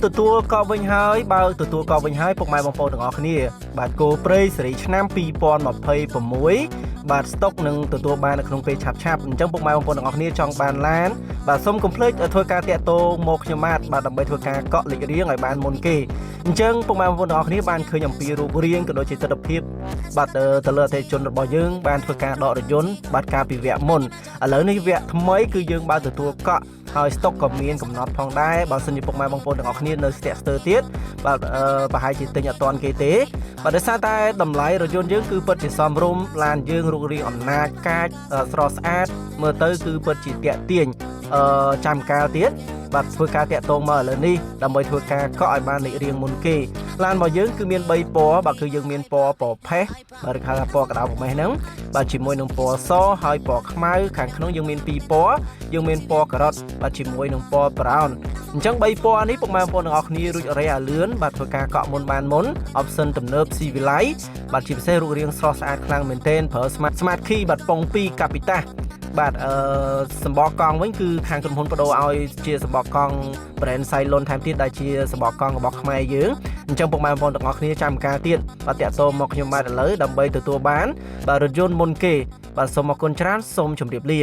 ទទួលក៏វិញហើយបើទទួលក៏វិញហើយពុកម៉ែបងប្អូនទាំងអស់គ្នាបាទគោព្រៃសេរីឆ្នាំ2026បាទស្តុកនឹងទទួលបាននៅក្នុងពេលឆាប់អញ្ចឹងពុកម៉ែបងប្អូនទាំងអស់គ្នាចង់បានឡានបាទសូមកុំភ្លេចធ្វើការតាក់ទងមកខ្ញុំបាទដើម្បីធ្វើការកក់លេខរៀងឲ្យបានមុនគេអញ្ចឹងពុកម៉ែបងប្អូនទាំងអស់គ្នាបានឃើញអំពីរូបរាងក៏ដូចជាទស្សនវិជ្ជាបាទទៅលើអតិថិជនរបស់យើងបានធ្វើការដករថយន្តបាទការពីវគ្គមុនឥឡូវនេះវគ្គថ្មីគឺយើងបើទទួលកក់ហើយស្តុកក៏មានកំណត់ផងដែរបើសិនជាពុកម៉ែបងប្អូនទាំងអស់គ្នានៅស្ទាក់ស្ទើរទៀតបាទប្រហែលជាទិញអត់ទាន់គេទេបាទដោយសារតែតម្លៃរថយន្តយើងគឺពិតជាសមរម្យឡានយើងរូបរាងអំណាចកាចស្រស់ស្អាតមើលទៅគឺពិតជាតាក់ទាញចាំកាលទៀតបាទធ្វើការតាក់ទងមកឥឡូវនេះដើម្បីធ្វើការកក់ឲ្យបានលេខរៀងមុនគេឡានរបស់យើងគឺមាន3ពណ៌បាទគឺយើងមានពណ៌ផេះបាទហៅថាពណ៌ក្តៅប្រមេះហ្នឹងបាទជាមួយនឹងពណ៌សហើយពណ៌ខ្មៅខាងក្នុងយើងមាន2ពណ៌យើងមានពណ៌ការ៉ុតបាទជាមួយនឹងពណ៌ប្រោនអញ្ចឹង3ពណ៌នេះពុកម៉ែបងប្អូនទាំងអស់គ្នារួចរេឲ្យលឿនបាទធ្វើការកក់មុនបានមុន option ទំនើបស៊ីវិល័យបាទជាពិសេសរូបរាងស្រស់ស្អាតខ្លាំងមែនទែនប្រើ smart key បាទពង2 Capita បាទសម្បកកង់វិញគឺខាងក្រុមហ៊ុនបដូរឲ្យជាសម្បកកង់ brand Cylon ថែមទៀតដែលជាសម្បកកង់របស់ខ្មែរយើងអញ្ចឹងពុកម៉ែបងប្អូនទាំងអស់គ្នាចាំការទៀតបាទតាក់ទងមកខ្ញុំបាទឥឡូវដើម្បីទទួលបានបាទរថយន្តមុនគេបាទសូមអរគុណច្រើនសូមជម្រាបលា